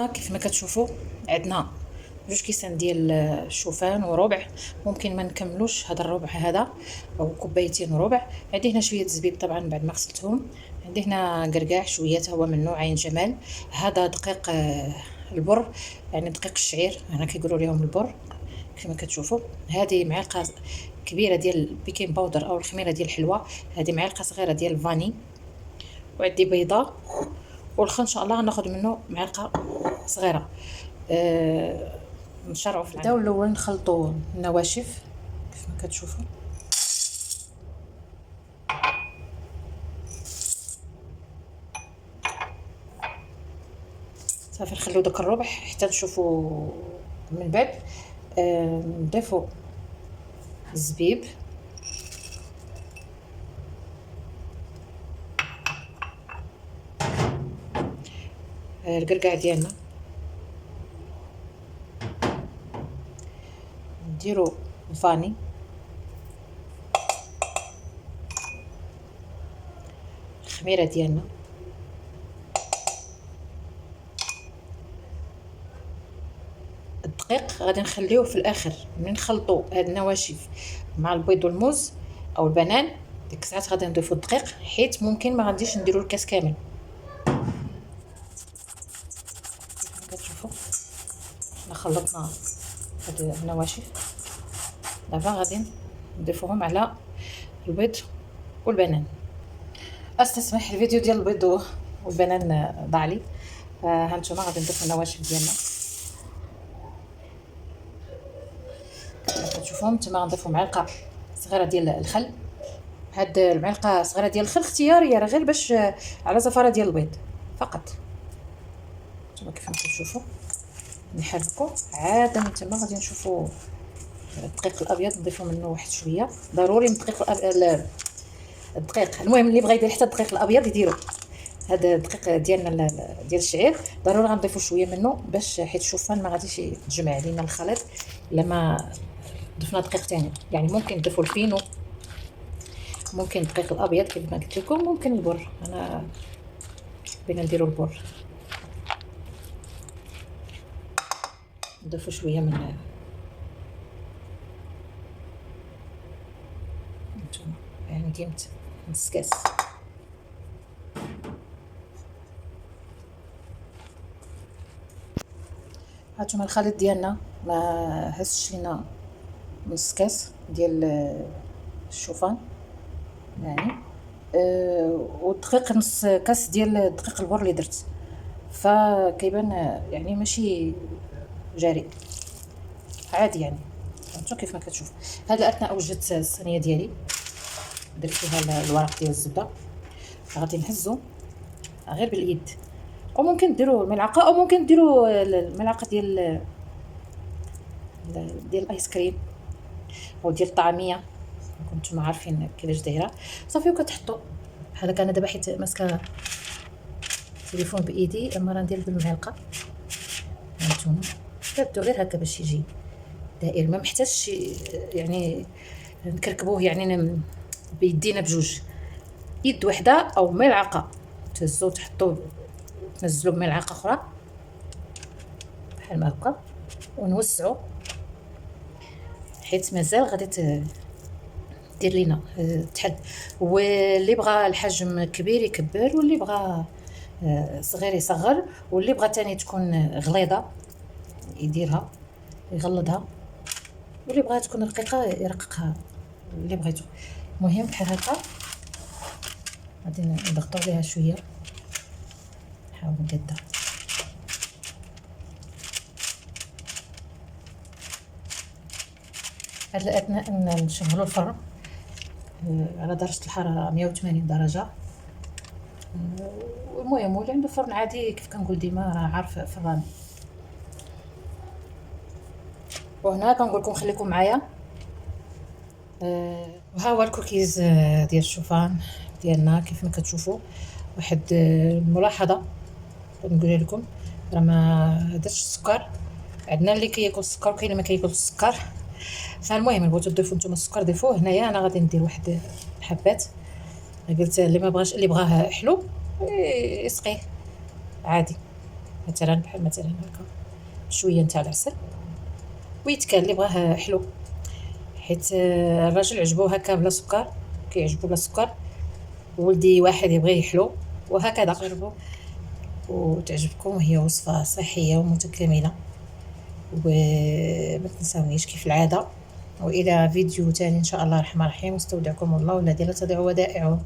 كيف ما كتشوفوا عندنا جوج كيسان ديال الشوفان وربع. ممكن ما نكملوش هذا الربع هذا او كوبايتين وربع. عندي هنا شويه زبيب طبعا بعد ما غسلتهم. عندي هنا قرقاع شويه هو منه عين جمال. هذا دقيق البر، يعني دقيق الشعير هنا كيقولوا لهم البر. كما كتشوفوا هذه معلقه كبيره ديال البيكين باودر او الخميره ديال الحلوه. هذه معلقه صغيره ديال الفاني، وعندي بيضه، والخل ان شاء الله غناخذ منه معلقه صغيره. نشرعوا في العجين. الاول نخلطوا النواشف كيف ما كتشوفوا. صافي نخليو داك الربع حتى نشوفوا من بعد. نضيفوا الزبيب، القرقاع ديالنا، نديرو الفاني، الخميره ديالنا، الدقيق غادي نخليوه في الاخر. من نخلطوا هاد النواشف مع البيض والموز او البنان، ديك الساعات غادي نضيفوا الدقيق، حيت ممكن ما غاديش نديروا الكاس كامل. كتشوفوا خلطنا هاد النواشف، دابا غادي نضيفوهم على البيض والبنان. استسمح الفيديو ديال البيض والبنان ضاع لي. هانتوما غادي نضيفو النواشف ديالنا. كتشوفوا نتوما غنضيفو معلقه صغيره ديال الخل. هاد المعلقه صغيره ديال الخل اختياريه، راه غير باش على زفاره ديال البيض فقط. نتوما كيف ما كتشوفوا نحركو عاد. نتوما غادي نشوفوا الدقيق الابيض نضيفو منه واحد شويه. ضروري الدقيق الدقيق المهم اللي بغى يدير حتى الدقيق الابيض يديرو. هذا الدقيق ديالنا ديال الشعير ضروري غنضيفو شويه منه، باش حيت الشوفان ما غاديش يتجمع علينا الخليط الا ما ضفنا دقيق ثاني. يعني ممكن نضيفو الفينو، ممكن الدقيق الابيض كيف ما قلت لكم، ممكن البر. انا بغينا نديرو البر. نضيفو شويه من يعني قيمت نص كاس. هانتوما الخليط ديالنا ما هزش لينا نص كاس ديال الشوفان يعني. والدقيق نص كاس ديال دقيق البر اللي درت، فكيبان يعني ماشي جاري، عادي يعني. هانتو كيف ما كتشوف. هذا اثناء وجدت الصينيه ديالي درت فيها الورق ديال الزبده. غادي نهزو غير باليد، او ممكن ديروا الملعقه، او ممكن ديروا الملعقه ديال الايس كريم او ديال الطعميه، كنتم عارفين كيفاش دايره. صافي وكتحطوا بحال انا دابا حيت ماسكه التليفون بايدي، اما راه ندير بالمعلقه. هانتوما كتبداو غير هكا باش يجي دائر، ما محتاجش يعني نكركبوه يعني بيدينا بجوج. يد وحده او ملعقه تهزو تحطوه، تنزلوا بملعقه اخرى بحال ما هكا، ونوسعوا حيت مازال غادي دير لينا تحل. واللي بغى الحجم كبير يكبر، واللي بغى صغير يصغر، واللي بغى تاني تكون غليظه يديرها يغلظها، واللي بغى تكون رقيقه يرققها اللي بغيتو. المهم بحال هكا غادي نضغطوا عليها شويه، نحاول نقادها. هاد الاثناء نشغلوا الفرن على درجه الحراره 180 درجه. المهم اللي عنده فرن عادي كيف كنقول ديما راه عارف فران. وهنا كنقول لكم خليكم معايا. وها هو الكوكيز ديال الشوفان ديالنا كيف ما كتشوفوا. واحد الملاحظه نقول لكم، راه ما درتش السكر. عندنا اللي كياكل السكر وكاين اللي ما كياكلش السكر. فالمهم بغيتو تضيفوا نتوما السكر ضيفوه. هنايا انا غادي ندير واحد الحبات. قلت اللي ما بغاش، اللي بغاه حلو يسقيه عادي. مثلا بحال مثلا هكا شويه نتاع العسل، ويتكال اللي بغاه حلو، حيت الراجل عجبو هكا بلا سكر، كيعجبو بلا سكر، ولدي واحد يبغيه حلو، وهكذا. جربوا وتعجبكم، هي وصفه صحيه ومتكامله. وما تنساونيش كيف العاده، والى فيديو تاني ان شاء الله الرحمن الرحيم. استودعكم الله والذي لا تضيع ودائعه.